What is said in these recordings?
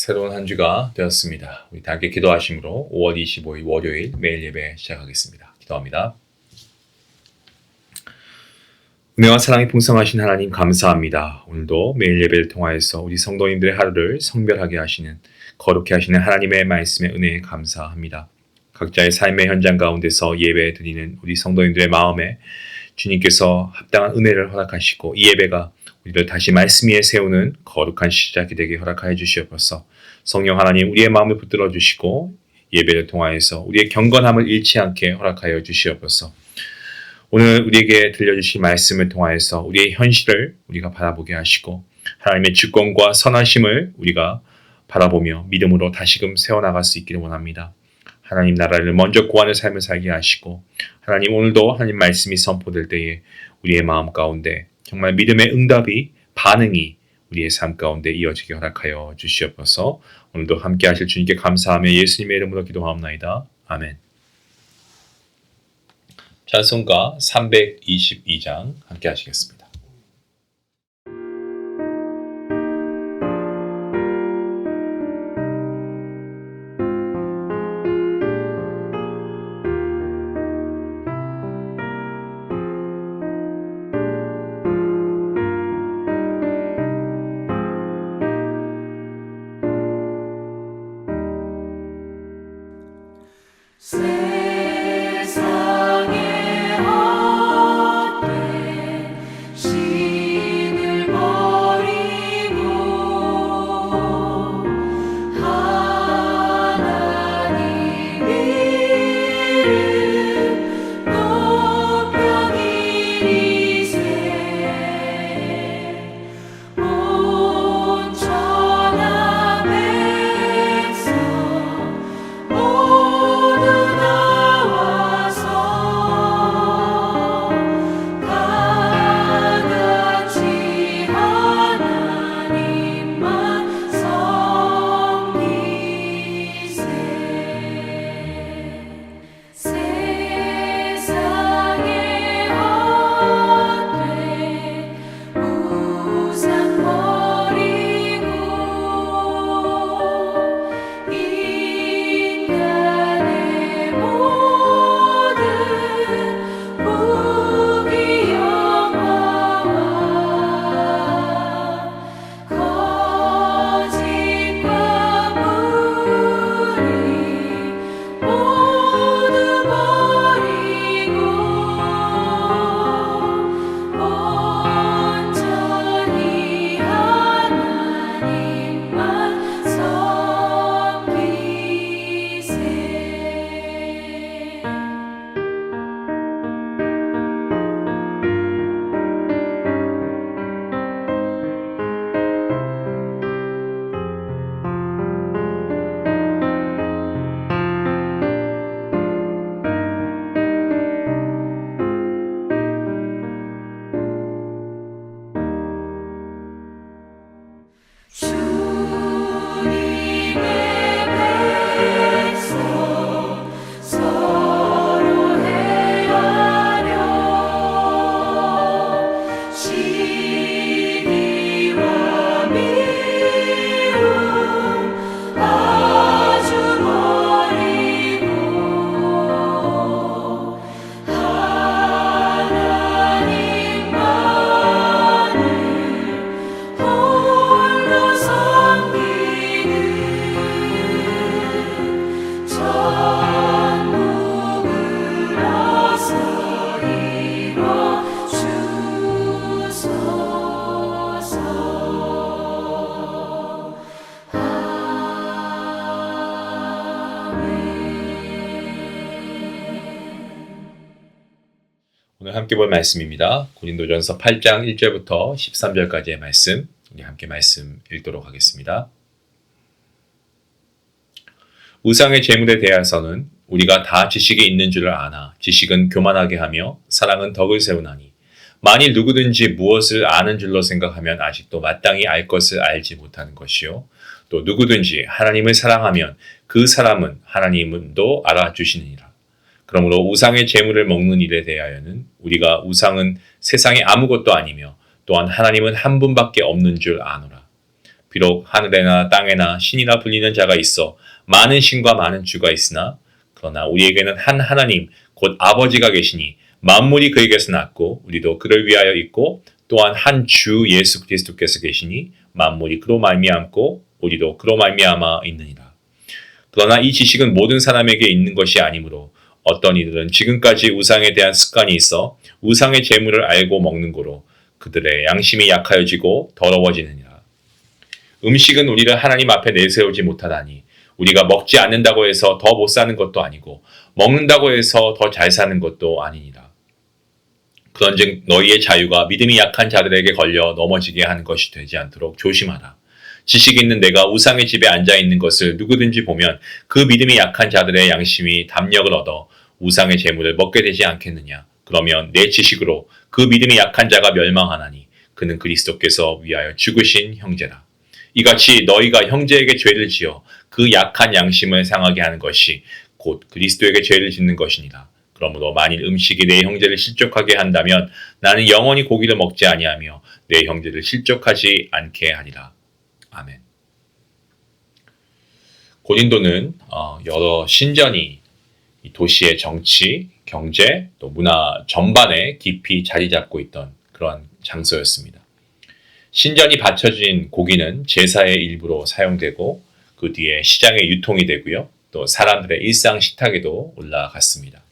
새로운 한 주가 되었습니다. 우리 다 함께 기도하심으로 5월 25일 월요일 매일 예배 시작하겠습니다. 기도합니다. 은혜와 사랑이 풍성하신 하나님 감사합니다. 오늘도 매일 예배를 통하여서 우리 성도님들의 하루를 성별하게 하시는 거룩해 하시는 하나님의 말씀에 은혜에 감사합니다. 각자의 삶의 현장 가운데서 예배 드리는 우리 성도님들의 마음에 주님께서 합당한 은혜를 허락하시고 이 예배가 우리를 다시 말씀 위에 세우는 거룩한 시작이 되게 허락하여 주시옵소서. 성령 하나님 우리의 마음을 붙들어 주시고 예배를 통하여서 우리의 경건함을 잃지 않게 허락하여 주시옵소서. 오늘 우리에게 들려주신 말씀을 통하여서 우리의 현실을 우리가 바라보게 하시고 하나님의 주권과 선하심을 우리가 바라보며 믿음으로 다시금 세워나갈 수 있기를 원합니다. 하나님 나라를 먼저 구하는 삶을 살게 하시고 하나님 오늘도 하나님 말씀이 선포될 때에 우리의 마음 가운데 정말 믿음의 응답이 반응이 우리의 삶 가운데 이어지게 허락하여 주시옵소서. 오늘도 함께 하실 주님께 감사하며 예수님의 이름으로 기도하옵나이다. 아멘. 찬송가 322장 함께 하시겠습니다. 오늘 함께 볼 말씀입니다. 고린도전서 8장 1절부터 13절까지의 말씀, 우리 함께 말씀 읽도록 하겠습니다. 우상의 제물에 대해서는 우리가 다 지식이 있는 줄을 아나 지식은 교만하게 하며 사랑은 덕을 세우나니 만일 누구든지 무엇을 아는 줄로 생각하면 아직도 마땅히 알 것을 알지 못하는 것이요 또 누구든지 하나님을 사랑하면 그 사람은 하나님도 알아주시느니라. 그러므로 우상의 제물을 먹는 일에 대하여는 우리가 우상은 세상에 아무것도 아니며 또한 하나님은 한 분밖에 없는 줄 아노라. 비록 하늘에나 땅에나 신이라 불리는 자가 있어 많은 신과 많은 주가 있으나 그러나 우리에게는 한 하나님 곧 아버지가 계시니 만물이 그에게서 났고 우리도 그를 위하여 있고 또한 한 주 예수 그리스도께서 계시니 만물이 그로 말미암고 우리도 그로 말미암아 있느니라. 그러나 이 지식은 모든 사람에게 있는 것이 아니므로 어떤 이들은 지금까지 우상에 대한 습관이 있어 우상의 재물을 알고 먹는 고로 그들의 양심이 약하여지고 더러워지느니라. 음식은 우리를 하나님 앞에 내세우지 못하다니 우리가 먹지 않는다고 해서 더 못 사는 것도 아니고 먹는다고 해서 더 잘 사는 것도 아니니라. 그런즉 너희의 자유가 믿음이 약한 자들에게 걸려 넘어지게 하는 것이 되지 않도록 조심하라. 지식 있는 내가 우상의 집에 앉아 있는 것을 누구든지 보면 그 믿음이 약한 자들의 양심이 담력을 얻어 우상의 재물을 먹게 되지 않겠느냐. 그러면 내 지식으로 그 믿음이 약한 자가 멸망하나니 그는 그리스도께서 위하여 죽으신 형제라. 이같이 너희가 형제에게 죄를 지어 그 약한 양심을 상하게 하는 것이 곧 그리스도에게 죄를 짓는 것이니라. 그러므로 만일 음식이 내 형제를 실족하게 한다면 나는 영원히 고기를 먹지 아니하며 내 형제를 실족하지 않게 하리라. 아멘. 고린도는 여러 신전이 이 도시의 정치, 경제, 또 문화 전반에 깊이 자리 잡고 있던 그런 장소였습니다. 신전이 바쳐진 고기는 제사의 일부로 사용되고 그 뒤에 시장에 유통이 되고요. 또 사람들의 일상 식탁에도 올라갔습니다.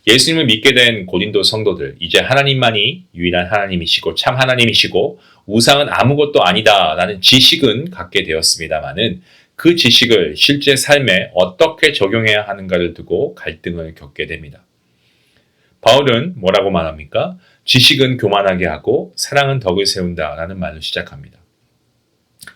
예수님을 믿게 된 고린도 성도들, 이제 하나님만이 유일한 하나님이시고 참 하나님이시고 우상은 아무것도 아니다라는 지식은 갖게 되었습니다마는 그 지식을 실제 삶에 어떻게 적용해야 하는가를 두고 갈등을 겪게 됩니다. 바울은 뭐라고 말합니까? 지식은 교만하게 하고 사랑은 덕을 세운다라는 말로 시작합니다.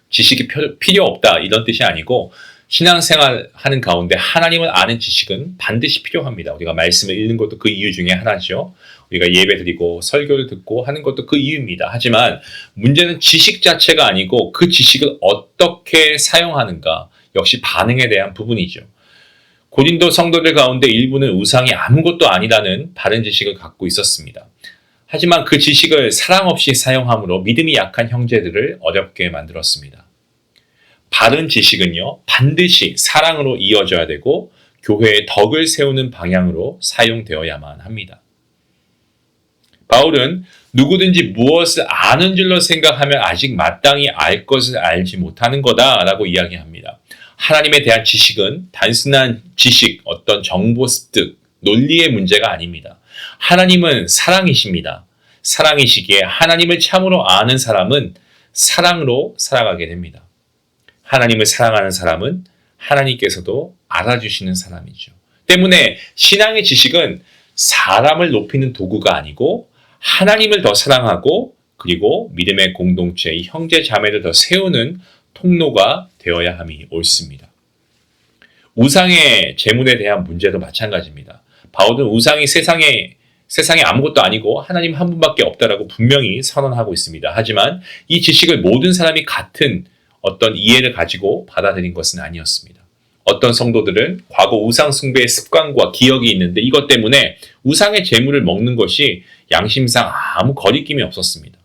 지식이 필요 없다 이런 뜻이 아니고 신앙생활 하는 가운데 하나님을 아는 지식은 반드시 필요합니다. 우리가 말씀을 읽는 것도 그 이유 중에 하나죠. 우리가 예배드리고 설교를 듣고 하는 것도 그 이유입니다. 하지만 문제는 지식 자체가 아니고 그 지식을 어떻게 사용하는가, 역시 반응에 대한 부분이죠. 고린도 성도들 가운데 일부는 우상이 아무것도 아니라는 바른 지식을 갖고 있었습니다. 하지만 그 지식을 사랑 없이 사용함으로 믿음이 약한 형제들을 어렵게 만들었습니다. 바른 지식은요, 반드시 사랑으로 이어져야 되고 교회의 덕을 세우는 방향으로 사용되어야만 합니다. 바울은 누구든지 무엇을 아는 줄로 생각하면 아직 마땅히 알 것을 알지 못하는 거다라고 이야기합니다. 하나님에 대한 지식은 단순한 지식, 어떤 정보 습득, 논리의 문제가 아닙니다. 하나님은 사랑이십니다. 사랑이시기에 하나님을 참으로 아는 사람은 사랑으로 살아가게 됩니다. 하나님을 사랑하는 사람은 하나님께서도 알아주시는 사람이죠. 때문에 신앙의 지식은 사람을 높이는 도구가 아니고 하나님을 더 사랑하고 그리고 믿음의 공동체의 형제 자매를 더 세우는 통로가 되어야 함이 옳습니다. 우상의 재물에 대한 문제도 마찬가지입니다. 바울은 우상이 세상에 아무것도 아니고 하나님 한 분밖에 없다라고 분명히 선언하고 있습니다. 하지만 이 지식을 모든 사람이 같은 어떤 이해를 가지고 받아들인 것은 아니었습니다. 어떤 성도들은 과거 우상 숭배의 습관과 기억이 있는데 이것 때문에 우상의 재물을 먹는 것이 양심상 아무 거리낌이 없었습니다.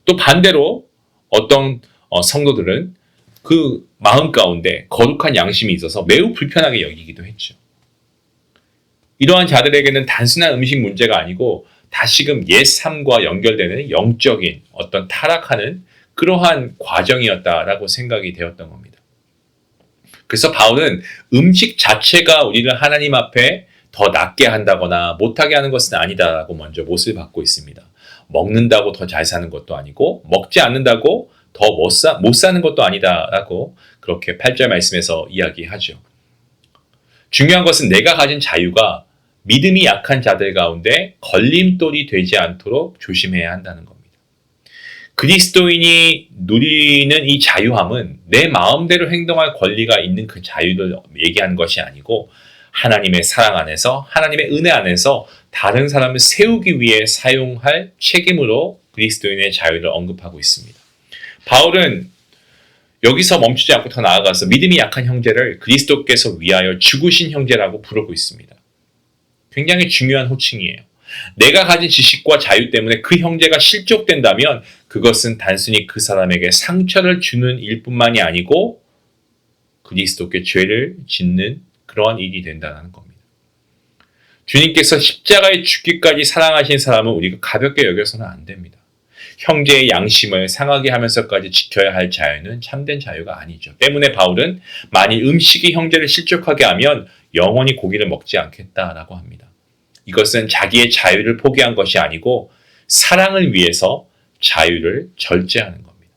또 반대로 어떤 성도들은 그 마음 가운데 거룩한 양심이 있어서 매우 불편하게 여기기도 했죠. 이러한 자들에게는 단순한 음식 문제가 아니고 다시금 옛 삶과 연결되는 영적인 어떤 타락하는 그러한 과정이었다라고 생각이 되었던 겁니다. 그래서 바울은 음식 자체가 우리를 하나님 앞에 더 낫게 한다거나 못하게 하는 것은 아니다라고 먼저 못을 받고 있습니다. 먹는다고 더 잘 사는 것도 아니고 먹지 않는다고 더 못 사는 것도 아니다라고 그렇게 8절 말씀에서 이야기하죠. 중요한 것은 내가 가진 자유가 믿음이 약한 자들 가운데 걸림돌이 되지 않도록 조심해야 한다는 겁니다. 그리스도인이 누리는 이 자유함은 내 마음대로 행동할 권리가 있는 그 자유를 얘기하는 것이 아니고 하나님의 사랑 안에서 하나님의 은혜 안에서 다른 사람을 세우기 위해 사용할 책임으로 그리스도인의 자유를 언급하고 있습니다. 바울은 여기서 멈추지 않고 더 나아가서 믿음이 약한 형제를 그리스도께서 위하여 죽으신 형제라고 부르고 있습니다. 굉장히 중요한 호칭이에요. 내가 가진 지식과 자유 때문에 그 형제가 실족된다면 그것은 단순히 그 사람에게 상처를 주는 일뿐만이 아니고 그리스도께 죄를 짓는 그러한 일이 된다는 겁니다. 주님께서 십자가에 죽기까지 사랑하신 사람은 우리가 가볍게 여겨서는 안 됩니다. 형제의 양심을 상하게 하면서까지 지켜야 할 자유는 참된 자유가 아니죠. 때문에 바울은 만일 음식이 형제를 실족하게 하면 영원히 고기를 먹지 않겠다라고 합니다. 이것은 자기의 자유를 포기한 것이 아니고 사랑을 위해서 자유를 절제하는 겁니다.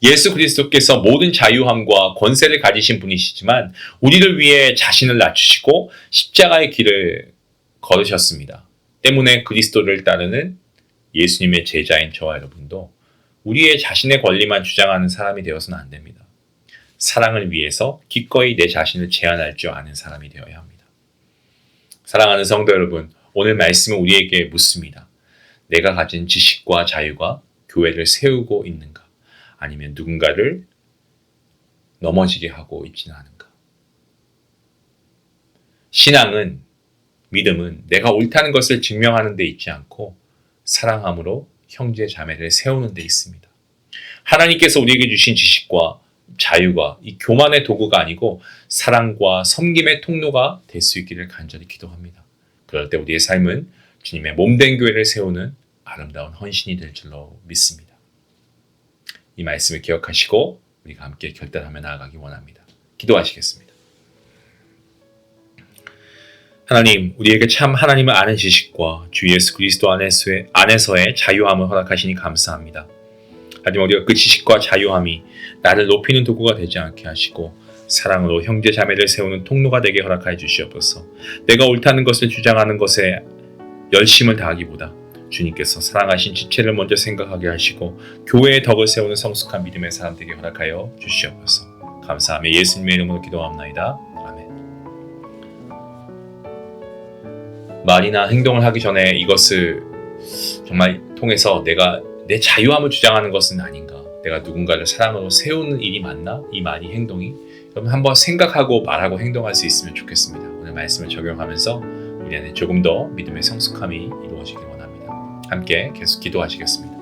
예수 그리스도께서 모든 자유함과 권세를 가지신 분이시지만 우리를 위해 자신을 낮추시고 십자가의 길을 걸으셨습니다. 때문에 그리스도를 따르는 예수님의 제자인 저와 여러분도 우리의 자신의 권리만 주장하는 사람이 되어서는 안 됩니다. 사랑을 위해서 기꺼이 내 자신을 제한할 줄 아는 사람이 되어야 합니다. 사랑하는 성도 여러분, 오늘 말씀은 우리에게 묻습니다. 내가 가진 지식과 자유가 교회를 세우고 있는가? 아니면 누군가를 넘어지게 하고 있지는 않은가? 신앙은, 믿음은 내가 옳다는 것을 증명하는 데 있지 않고 사랑함으로 형제 자매를 세우는 데 있습니다. 하나님께서 우리에게 주신 지식과 자유가 이 교만의 도구가 아니고 사랑과 섬김의 통로가 될 수 있기를 간절히 기도합니다. 그럴 때 우리의 삶은 주님의 몸된 교회를 세우는 아름다운 헌신이 될 줄로 믿습니다. 이 말씀을 기억하시고 우리가 함께 결단하며 나아가기 원합니다. 기도하시겠습니다. 하나님, 우리에게 참 하나님을 아는 지식과 주 예수 그리스도 안에서의 자유함을 허락하시니 감사합니다. 하지만 우리가 그 지식과 자유함이 나를 높이는 도구가 되지 않게 하시고 사랑으로 형제 자매를 세우는 통로가 되게 허락하여 주시옵소서. 내가 옳다는 것을 주장하는 것에 열심을 다하기보다 주님께서 사랑하신 지체를 먼저 생각하게 하시고 교회의 덕을 세우는 성숙한 믿음의 사람 되게 허락하여 주시옵소서. 감사하며 예수님의 이름으로 기도합나이다. 아멘. 말이나 행동을 하기 전에 이것을 정말 통해서 내가 내 자유함을 주장하는 것은 아닌가? 내가 누군가를 사랑으로 세우는 일이 맞나? 이 말이 행동이? 여러분 한번 생각하고 말하고 행동할 수 있으면 좋겠습니다. 오늘 말씀을 적용하면서 우리 안에 조금 더 믿음의 성숙함이 이루어지길 원합니다. 함께 계속 기도하시겠습니다.